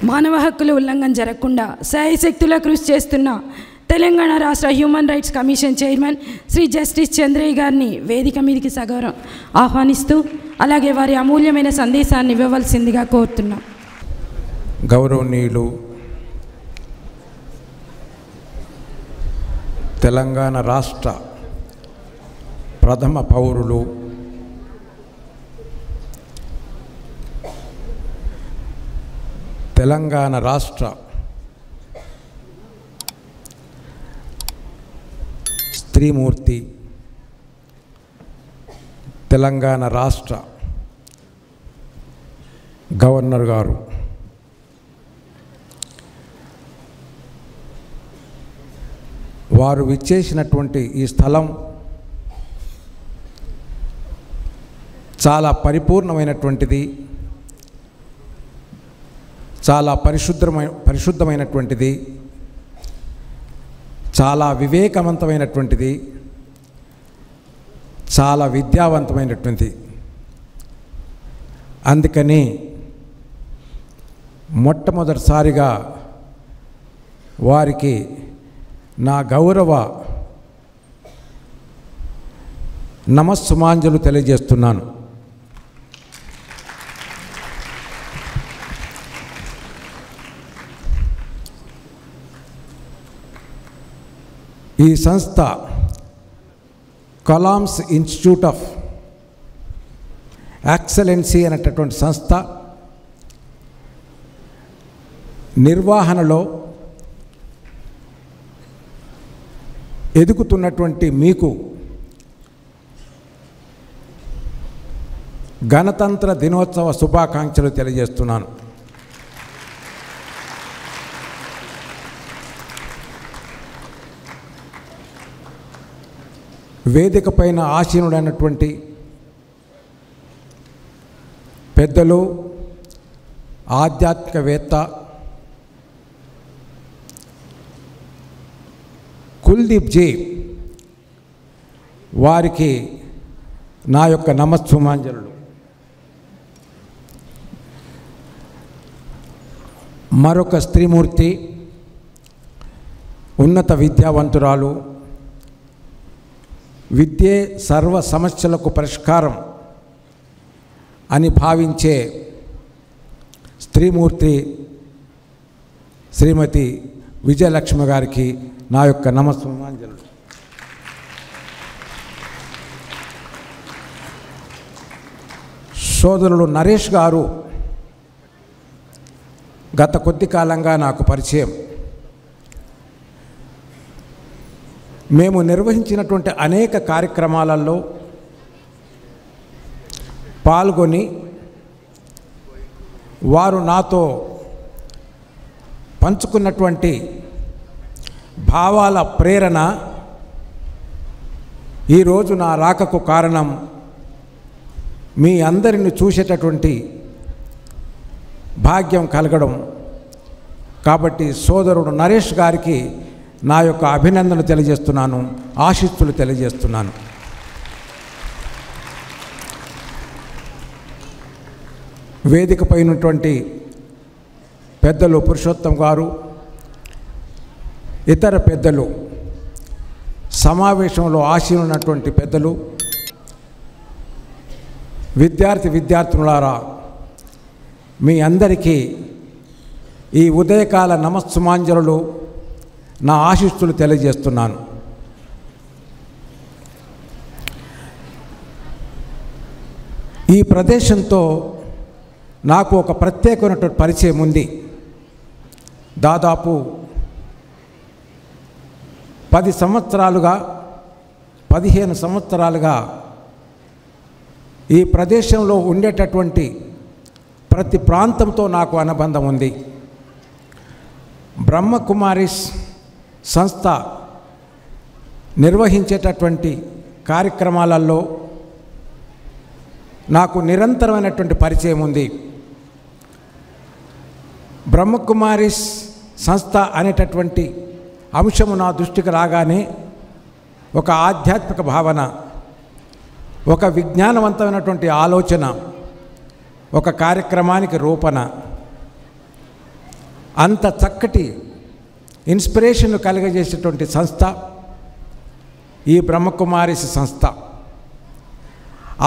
మానవ హక్కుల ఉల్లంఘన జరగకుండా శాయశక్తులా కృషి చేస్తున్న తెలంగాణ రాష్ట్ర human rights commission chairman Shri justice Chandraiah గారిని వేదిక మీదకి సగౌరవం ఆహ్వానిస్తూ అలాగే వారి అమూల్యమైన సందేశాన్ని ఇవ్వవలసిందిగా కోరుతున్నాం. గౌరవనీయులు తెలంగాణ రాష్ట్ర ప్రథమ పౌరులు, తెలంగాణ రాష్ట్ర స్త్రీమూర్తి, తెలంగాణ రాష్ట్ర గవర్నర్ గారు, వారు విచ్చేసినటువంటి ఈ స్థలం చాలా పరిపూర్ణమైనటువంటిది, చాలా పరిశుద్ధమైనటువంటిది, చాలా వివేకవంతమైనటువంటిది, చాలా విద్యావంతమైనటువంటిది. అందుకని మొట్టమొదటిసారిగా వారికి నా గౌరవ నమస్సుమాంజలు తెలియజేస్తున్నాను. ఈ సంస్థ కలామ్స్ ఇన్స్టిట్యూట్ ఆఫ్ ఎక్సలెన్సీ అనేటటువంటి సంస్థ నిర్వహణలో ఎదుగుతున్నటువంటి మీకు గణతంత్ర దినోత్సవ శుభాకాంక్షలు తెలియజేస్తున్నాను. వేదిక పైన ఆసీనుడైనటువంటి పెద్దలు, ఆధ్యాత్మికవేత్త కుల్దీప్ జీ వారికి నా యొక్క నమస్సుమాంజలు. మరొక స్త్రీమూర్తి, ఉన్నత విద్యావంతురాలు, విద్యే సర్వ సమస్యలకు పరిష్కారం అని భావించే స్త్రీమూర్తి శ్రీమతి విజయలక్ష్మి గారికి నా యొక్క నమస్సుమాంజలు. సోదరుడు నరేష్ గారు గత కొద్ది కాలంగా నాకు పరిచయం. మేము నిర్వహించినటువంటి అనేక కార్యక్రమాలలో పాల్గొని వారు నాతో పంచుకున్నటువంటి భావాల ప్రేరణ ఈరోజు నా రాకకు కారణం. మీ అందరిని చూసేటటువంటి భాగ్యం కలగడం. కాబట్టి సోదరుడు నరేష్ గారికి నా యొక్క అభినందనలు తెలియజేస్తున్నాను, ఆశీస్సులు తెలియజేస్తున్నాను. వేదికపై ఉన్నటువంటి పెద్దలు పురుషోత్తం గారు, ఇతర పెద్దలు, సమావేశంలో ఆశీనున్నటువంటి పెద్దలు, విద్యార్థినులారా, మీ అందరికీ ఈ ఉదయకాల నమస్సుమాంజలు, నా ఆశీస్సులు తెలియజేస్తున్నాను. ఈ ప్రదేశంతో నాకు ఒక ప్రత్యేకమైనటువంటి పరిచయం ఉంది. దాదాపు 10 సంవత్సరాలుగా 15 సంవత్సరాలుగా ఈ ప్రదేశంలో ఉండేటటువంటి ప్రతి ప్రాంతంతో నాకు అనుబంధం ఉంది. బ్రహ్మకుమారిస్ సంస్థ నిర్వహించేటటువంటి కార్యక్రమాలలో నాకు నిరంతరమైనటువంటి పరిచయం ఉంది. బ్రహ్మకుమారిస్ సంస్థ అనేటటువంటి అంశము నా దృష్టికి రాగానే ఒక ఆధ్యాత్మిక భావన, ఒక విజ్ఞానవంతమైనటువంటి ఆలోచన, ఒక కార్యక్రమానికి రూపణ. అంత చక్కటి ఇన్స్పిరేషన్ కలిగజేసేటువంటి సంస్థ ఈ బ్రహ్మకుమారిస్ సంస్థ.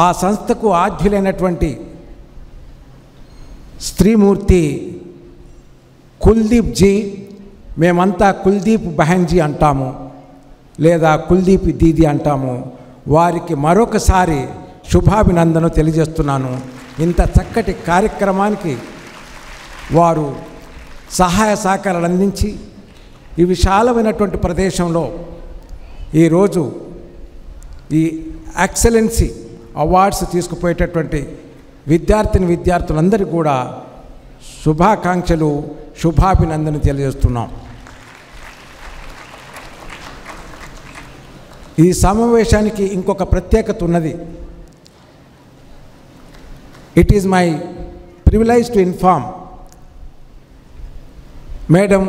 ఆ సంస్థకు ఆద్యులైనటువంటి స్త్రీమూర్తి కుల్దీప్ జీ, మేమంతా కుల్దీప్ బహన్జీ అంటాము లేదా కుల్దీప్ దీది అంటాము. వారికి మరొకసారి శుభాభినందనలు తెలియజేస్తున్నాను. ఇంత చక్కటి కార్యక్రమానికి వారు సహాయ సహకారాలు అందించి ఈ విశాలమైనటువంటి ప్రదేశంలో ఈరోజు ఈ ఎక్సలెన్సీ అవార్డ్స్ తీసుకుపోయేటటువంటి విద్యార్థులందరికీ కూడా శుభాకాంక్షలు, శుభాభినందనలు తెలియజేస్తున్నాం. ఈ సమావేశానికి ఇంకొక ప్రత్యేకత ఉన్నది. It is my privilege to inform madam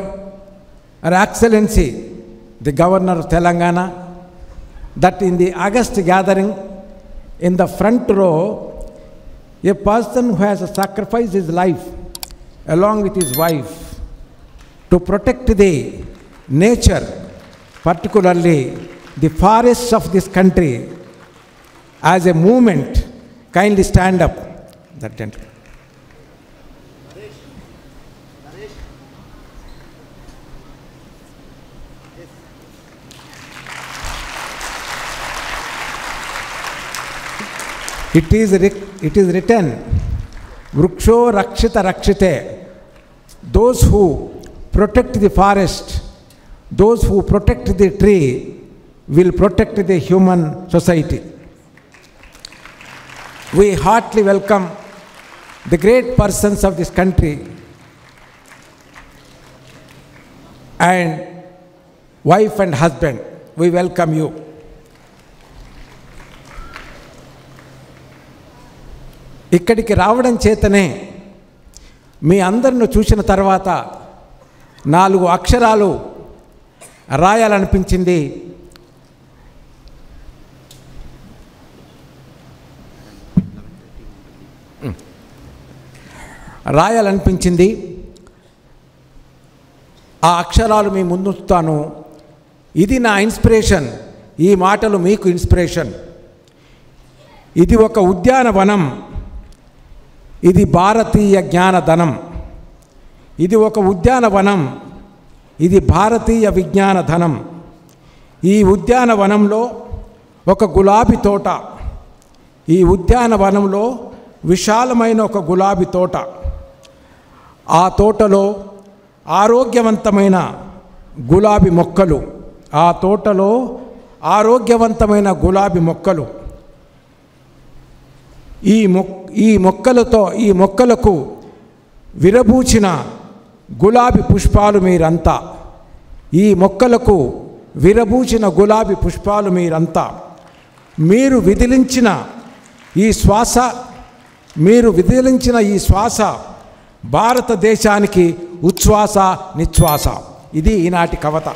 Her Excellency the Governor of Telangana that in the August gathering in the front row, a person who has sacrificed his life along with his wife to protect the nature, particularly the forests of this country as a movement, kindly stand up. That gentleman. It is written, Vriksho Rakshita Rakshite. Those who protect the forest, those who protect the tree, will protect the human society. We heartily welcome the great persons of this country and wife and husband. We welcome you. ఇక్కడికి రావడం చేతనే మీ అందరిని చూసిన తర్వాత 4 అక్షరాలు రాయాలనిపించింది. ఆ అక్షరాలు మీ ముందుంచుతాను. ఇది నా ఇన్స్పిరేషన్. ఈ మాటలు మీకు ఇన్స్పిరేషన్. ఇది ఒక ఉద్యానవనం. ఇది భారతీయ జ్ఞానధనం. ఇది ఒక ఉద్యానవనం. ఇది భారతీయ విజ్ఞానధనం. ఈ ఉద్యానవనంలో ఒక గులాబీ తోట. ఈ ఉద్యానవనంలో విశాలమైన ఒక గులాబీ తోట. ఆ తోటలో ఆరోగ్యవంతమైన గులాబీ మొక్కలు. ఆ తోటలో ఆరోగ్యవంతమైన గులాబీ మొక్కలు. ఈ మొక్కలకు విరబూచిన గులాబీ పుష్పాలు మీరంతా. ఈ మొక్కలకు విరబూచిన గులాబీ పుష్పాలు మీరంతా. మీరు విదిలించిన ఈ శ్వాస భారతదేశానికి ఉచ్ఛ్వాస నిశ్వాస. ఇది ఈనాటి కవిత.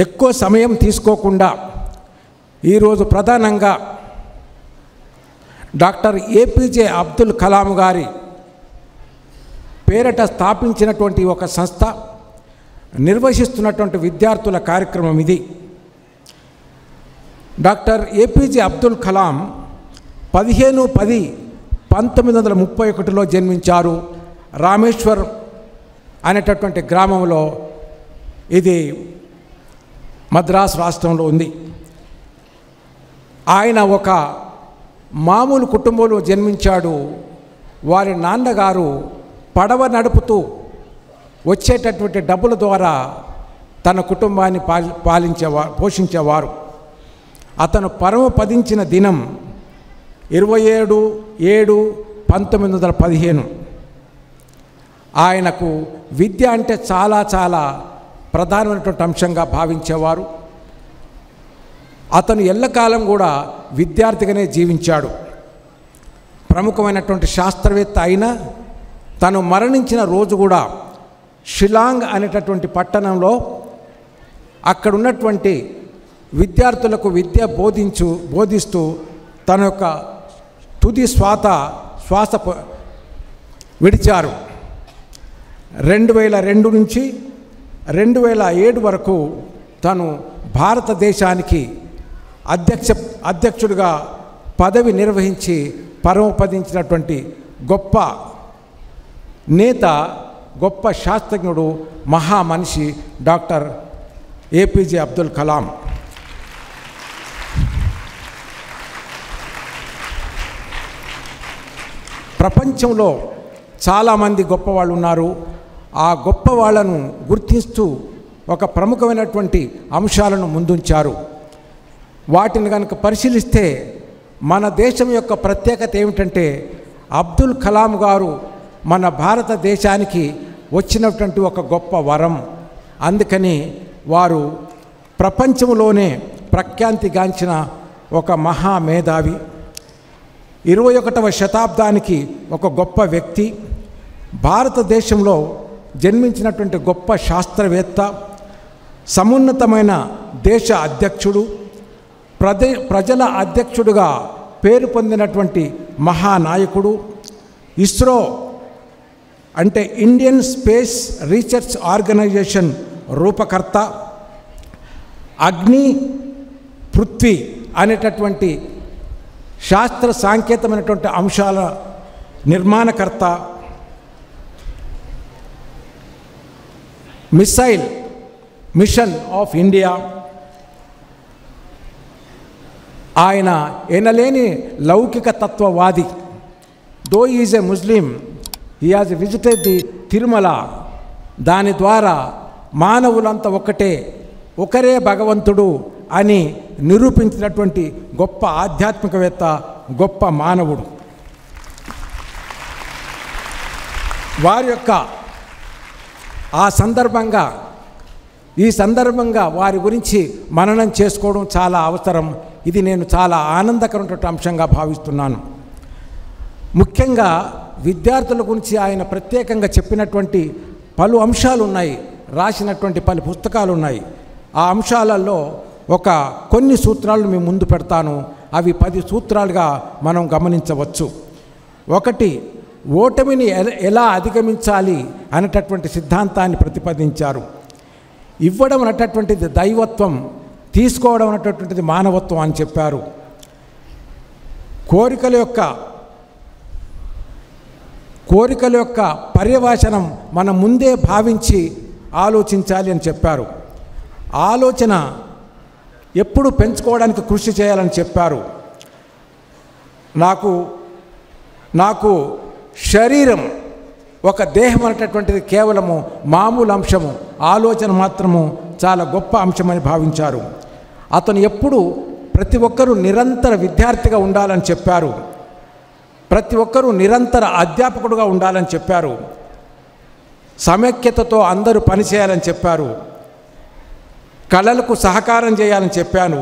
ఎక్కువ సమయం తీసుకోకుండా ఈరోజు ప్రధానంగా డాక్టర్ ఏపీజే అబ్దుల్ కలాం గారి పేరట స్థాపించినటువంటి ఒక సంస్థ నిర్వహిస్తున్నటువంటి విద్యార్థుల కార్యక్రమం ఇది. డాక్టర్ ఏపీజే అబ్దుల్ కలాం 15/10/1931లో జన్మించారు. రామేశ్వర్ అనేటటువంటి గ్రామంలో. ఇది మద్రాస్ రాష్ట్రంలో ఉంది. ఆయన ఒక మామూలు కుటుంబంలో జన్మించాడు. వారి నాన్నగారు పడవ నడుపుతూ వచ్చేటటువంటి డబ్బుల ద్వారా తన కుటుంబాన్ని పోషించేవారు. అతను పరమపదించిన దినం 27/7/1915. ఆయనకు విద్య అంటే చాలా చాలా ప్రధానమైనటువంటి అంశంగా భావించేవారు. అతను ఎల్లకాలం కూడా విద్యార్థిగానే జీవించాడు. ప్రముఖమైనటువంటి శాస్త్రవేత్త అయిన తను మరణించిన రోజు కూడా షిలాంగ్ అనేటటువంటి పట్టణంలో అక్కడ ఉన్నటువంటి విద్యార్థులకు విద్య బోధిస్తూ తన యొక్క తుది శ్వాస విడిచారు. 2002 నుంచి 2007 వరకు తను భారతదేశానికి అధ్యక్షుడిగా పదవి నిర్వహించి పరమపదించినటువంటి గొప్ప నేత, గొప్ప శాస్త్రజ్ఞుడు, మహామనిషి డాక్టర్ ఏపీజే అబ్దుల్ కలాం. ప్రపంచంలో చాలామంది గొప్పవాళ్ళు ఉన్నారు. ఆ గొప్ప వాళ్ళను గుర్తిస్తూ ఒక ప్రముఖమైనటువంటి అంశాలను ముందుంచారు. వాటిని కనుక పరిశీలిస్తే మన దేశం యొక్క ప్రత్యేకత ఏమిటంటే అబ్దుల్ కలాం గారు మన భారతదేశానికి వచ్చినటువంటి ఒక గొప్ప వరం. అందుకని వారు ప్రపంచంలోనే ప్రఖ్యాతిగాంచిన ఒక మహామేధావి, 21వ శతాబ్దానికి ఒక గొప్ప వ్యక్తి, భారతదేశంలో జన్మించినటువంటి గొప్ప శాస్త్రవేత్త, సమున్నతమైన దేశ అధ్యక్షుడు, ప్రజల అధ్యక్షుడుగా పేరు పొందినటువంటి మహానాయకుడు, ఇస్రో అంటే ఇండియన్ స్పేస్ రీసెర్చ్ ఆర్గనైజేషన్ రూపకర్త, అగ్ని పృథ్వీ అనేటటువంటి శాస్త్ర సాంకేతికమైనటువంటి అంశాల నిర్మాణకర్త, మిషన్ ఆఫ్ ఇండియా. ఆయన ఎనలేని లౌకిక తత్వవాది. Though is a Muslim, he has visited the Tirumala. దాని ద్వారా మానవులంతా ఒకరే భగవంతుడు అని నిరూపించినటువంటి గొప్ప ఆధ్యాత్మికవేత్త, గొప్ప మానవుడు. వారి యొక్క ఈ సందర్భంగా వారి గురించి మననం చేసుకోవడం చాలా అవసరం. ఇది నేను చాలా ఆనందకరమైనటువంటి అంశంగా భావిస్తున్నాను. ముఖ్యంగా విద్యార్థుల గురించి ఆయన ప్రత్యేకంగా చెప్పినటువంటి పలు అంశాలు ఉన్నాయి, రాసినటువంటి పలు పుస్తకాలు ఉన్నాయి. ఆ అంశాలలో కొన్ని సూత్రాలను మేము ముందు పెడతాను. అవి 10 సూత్రాలుగా మనం గమనించవచ్చు. 1, ఓటమిని ఎలా అధిగమించాలి అనేటటువంటి సిద్ధాంతాన్ని ప్రతిపాదించారు. ఇవ్వడం అనేటటువంటిది దైవత్వం, తీసుకోవడం అనేటటువంటిది మానవత్వం అని చెప్పారు. కోరికల యొక్క పర్యవసానం మనం ముందే భావించి ఆలోచించాలి అని చెప్పారు. ఆలోచన ఎప్పుడు పెంచుకోవడానికి కృషి చేయాలని చెప్పారు. నాకు శరీరం, ఒక దేహం అనేటటువంటిది కేవలము మామూలు అంశము, ఆలోచన మాత్రము చాలా గొప్ప అంశమని భావించారు. అతను ఎప్పుడు ప్రతి ఒక్కరూ నిరంతర విద్యార్థిగా ఉండాలని చెప్పారు. ప్రతి ఒక్కరూ నిరంతర అధ్యాపకుడుగా ఉండాలని చెప్పారు. సమైక్యతతో అందరూ పనిచేయాలని చెప్పారు. కళలకు సహకారం చేయాలని చెప్పాను.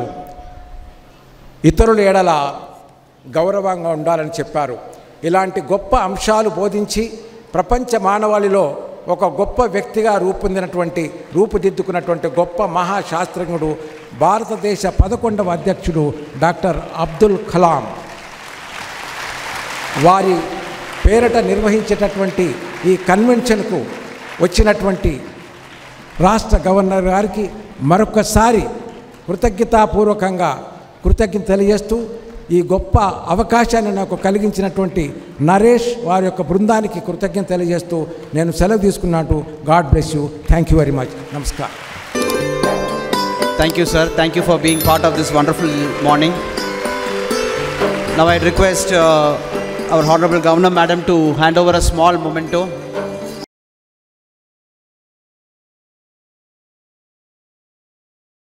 ఇతరుల ఎడల గౌరవంగా ఉండాలని చెప్పారు. ఇలాంటి గొప్ప అంశాలు బోధించి ప్రపంచ మానవాళిలో ఒక గొప్ప వ్యక్తిగా రూపుదిద్దుకున్నటువంటి గొప్ప మహాశాస్త్రజ్ఞుడు, భారతదేశ 11వ అధ్యక్షుడు డాక్టర్ అబ్దుల్ కలాం. వారి పేరట నిర్వహించేటటువంటి ఈ కన్వెన్షన్కు వచ్చినటువంటి రాష్ట్ర గవర్నర్ గారికి మరొకసారి కృతజ్ఞత తెలియజేస్తూ, ఈ గొప్ప అవకాశాన్ని నాకు కలిగించినటువంటి నరేష్ వారి యొక్క బృందానికి కృతజ్ఞత తెలియజేస్తూ నేను సెలవు తీసుకున్నట్టు. God bless you. Thank you very much. నమస్కారం. Thank you, sir. Thank you for being part of this wonderful morning. Now I request our Honorable Governor Madam to hand over a small memento.